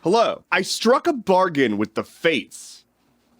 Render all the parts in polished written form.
Hello. I struck a bargain with the fates,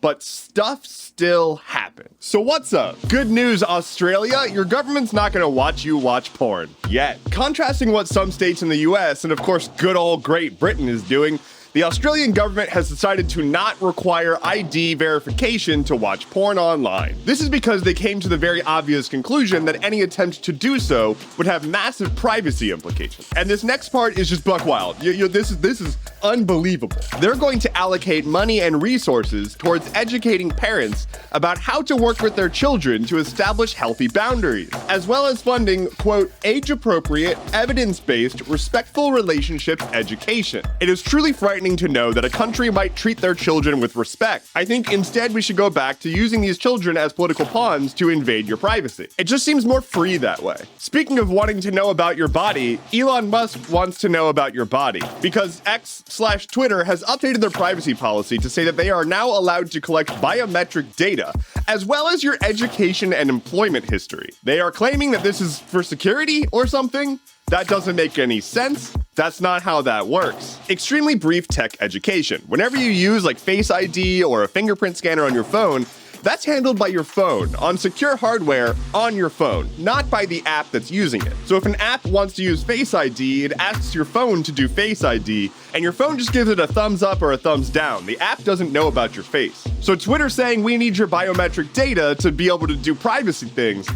but stuff still happens. So what's up? Good news, Australia. Your government's not gonna watch you watch porn yet. Contrasting what some states in the US and of course good old Great Britain is doing, the Australian government has decided to not require ID verification to watch porn online. This is because they came to the very obvious conclusion that any attempt to do so would have massive privacy implications. And this next part is just buck wild. This is unbelievable. They're going to allocate money and resources towards educating parents about how to work with their children to establish healthy boundaries, as well as funding, quote, age-appropriate, evidence-based, respectful relationships education. It is truly frightening to know that a country might treat their children with respect. I think instead we should go back to using these children as political pawns to invade your privacy. It just seems more free that way. Speaking of wanting to know about your body, Elon Musk wants to know about your body because X/Twitter has updated their privacy policy to say that they are now allowed to collect biometric data, as well as your education and employment history. They are claiming that this is for security or something. That doesn't make any sense. That's not how that works. Extremely brief tech education. Whenever you use like Face ID or a fingerprint scanner on your phone, that's handled by your phone on secure hardware on your phone, not by the app that's using it. So if an app wants to use Face ID, it asks your phone to do Face ID, and your phone just gives it a thumbs up or a thumbs down. The app doesn't know about your face. So Twitter saying we need your biometric data to be able to do privacy things,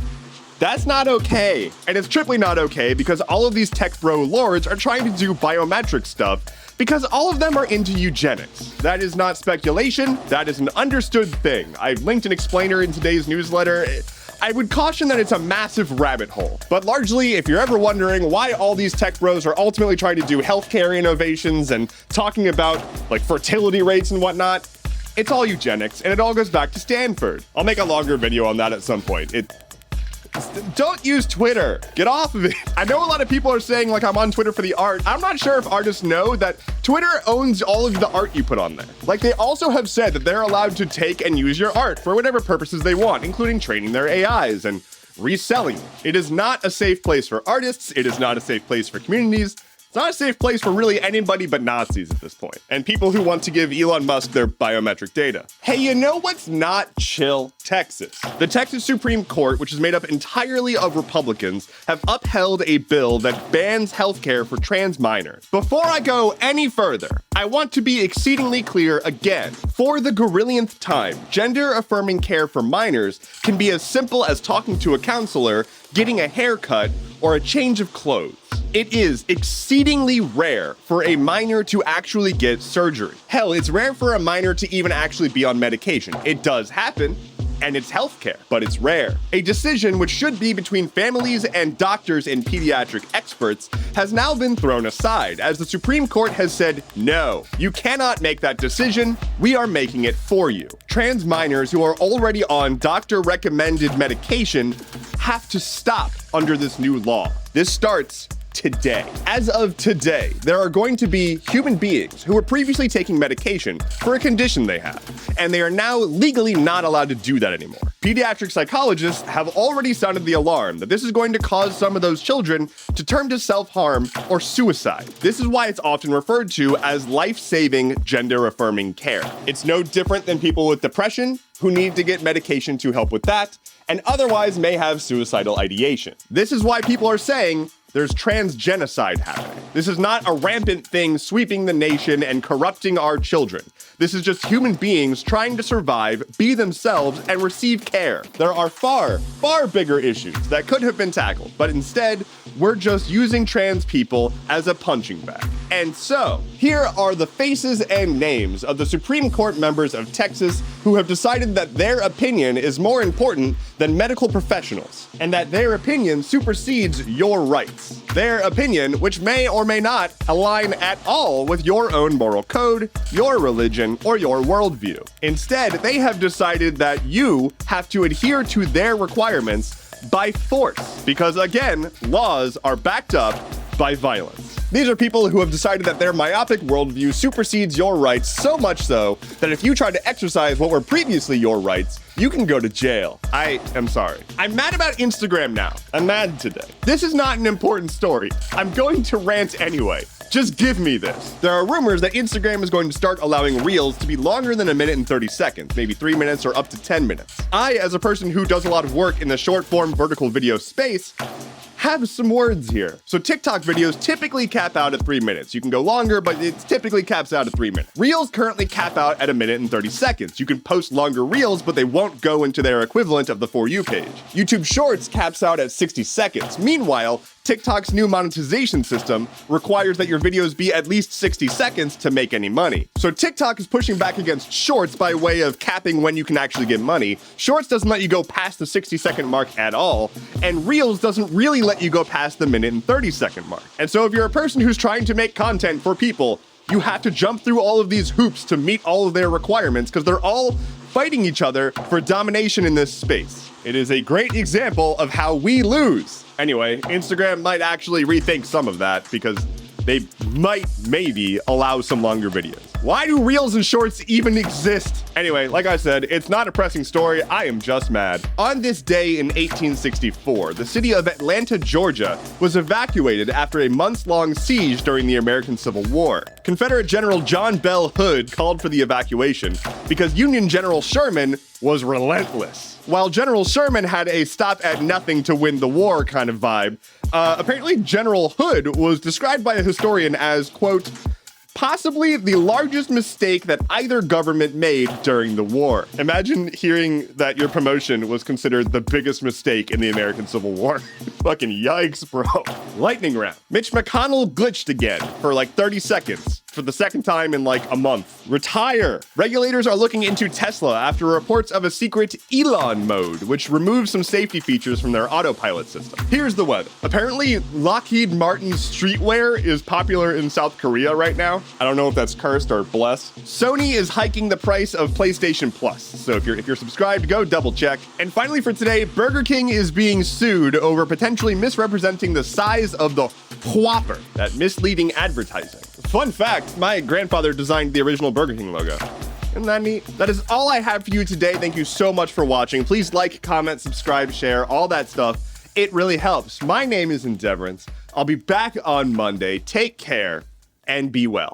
that's not okay. And it's triply not okay because all of these tech bro lords are trying to do biometric stuff because all of them are into eugenics. That is not speculation. That is an understood thing. I've linked an explainer in today's newsletter. I would caution that it's a massive rabbit hole. But largely, if you're ever wondering why all these tech bros are ultimately trying to do healthcare innovations and talking about like fertility rates and whatnot, it's all eugenics and it all goes back to Stanford. I'll make a longer video on that at some point. Don't use Twitter. Get off of it. I know a lot of people are saying like I'm on Twitter for the art. I'm not sure if artists know that Twitter owns all of the art you put on there. Like they also have said that they're allowed to take and use your art for whatever purposes they want, including training their AIs and reselling it. It is not a safe place for artists. It is not a safe place for communities. It's not a safe place for really anybody but Nazis at this point, and people who want to give Elon Musk their biometric data. Hey, you know what's not chill? Texas. The Texas Supreme Court, which is made up entirely of Republicans, have upheld a bill that bans healthcare for trans minors. Before I go any further, I want to be exceedingly clear again. For the gorillionth time, gender-affirming care for minors can be as simple as talking to a counselor, getting a haircut, or a change of clothes. It is exceedingly rare for a minor to actually get surgery. Hell, it's rare for a minor to even actually be on medication. It does happen, and it's healthcare, but it's rare. A decision which should be between families and doctors and pediatric experts has now been thrown aside, as the Supreme Court has said, no, you cannot make that decision. We are making it for you. Trans minors who are already on doctor-recommended medication have to stop under this new law. This starts today. As of today, there are going to be human beings who were previously taking medication for a condition they have, and they are now legally not allowed to do that anymore. Pediatric psychologists have already sounded the alarm that this is going to cause some of those children to turn to self-harm or suicide. This is why it's often referred to as life-saving, gender-affirming care. It's no different than people with depression who need to get medication to help with that, and otherwise may have suicidal ideation. This is why people are saying there's trans genocide happening. This is not a rampant thing sweeping the nation and corrupting our children. This is just human beings trying to survive, be themselves, and receive care. There are far, far bigger issues that could have been tackled, but instead, we're just using trans people as a punching bag. And so, here are the faces and names of the Supreme Court members of Texas who have decided that their opinion is more important than medical professionals, and that their opinion supersedes your rights. Their opinion, which may or may not align at all with your own moral code, your religion, or your worldview. Instead, they have decided that you have to adhere to their requirements by force, because again, laws are backed up by violence. These are people who have decided that their myopic worldview supersedes your rights so much so that if you try to exercise what were previously your rights, you can go to jail. I am sorry. I'm mad about Instagram now. I'm mad today. This is not an important story. I'm going to rant anyway. Just give me this. There are rumors that Instagram is going to start allowing Reels to be longer than 1 minute and 30 seconds, maybe 3 minutes or up to 10 minutes. I, as a person who does a lot of work in the short form vertical video space, have some words here. So TikTok videos typically cap out at 3 minutes. You can go longer, but it typically caps out at 3 minutes. Reels currently cap out at 1 minute and 30 seconds. You can post longer Reels, but they won't go into their equivalent of the For You page. YouTube Shorts caps out at 60 seconds. Meanwhile, TikTok's new monetization system requires that your videos be at least 60 seconds to make any money. So TikTok is pushing back against Shorts by way of capping when you can actually get money. Shorts doesn't let you go past the 60-second mark at all, and Reels doesn't really let you go past the 1 minute and 30-second mark. And so if you're a person who's trying to make content for people, you have to jump through all of these hoops to meet all of their requirements because they're all fighting each other for domination in this space. It is a great example of how we lose. Anyway, Instagram might actually rethink some of that because they might maybe allow some longer videos. Why do Reels and Shorts even exist? Anyway, like I said, it's not a pressing story. I am just mad. On this day in 1864, the city of Atlanta, Georgia, was evacuated after a months-long siege during the American Civil War. Confederate General John Bell Hood called for the evacuation because Union General Sherman was relentless. While General Sherman had a stop at nothing to win the war kind of vibe, apparently General Hood was described by a historian as, quote, possibly the largest mistake that either government made during the war. Imagine hearing that your promotion was considered the biggest mistake in the American Civil War. Fucking yikes, bro. Lightning round. Mitch McConnell glitched again for like 30 seconds. For the second time in like a month. Retire. Regulators are looking into Tesla after reports of a secret Elon mode, which removes some safety features from their autopilot system. Here's the web. Apparently, Lockheed Martin's streetwear is popular in South Korea right now. I don't know if that's cursed or blessed. Sony is hiking the price of PlayStation Plus. So if you're subscribed, go double check. And finally for today, Burger King is being sued over potentially misrepresenting the size of the Whopper, that misleading advertising. Fun fact, my grandfather designed the original Burger King logo. Isn't that neat? That is all I have for you today. Thank you so much for watching. Please like, comment, subscribe, share, all that stuff. It really helps. My name is Endeavorance. I'll be back on Monday. Take care and be well.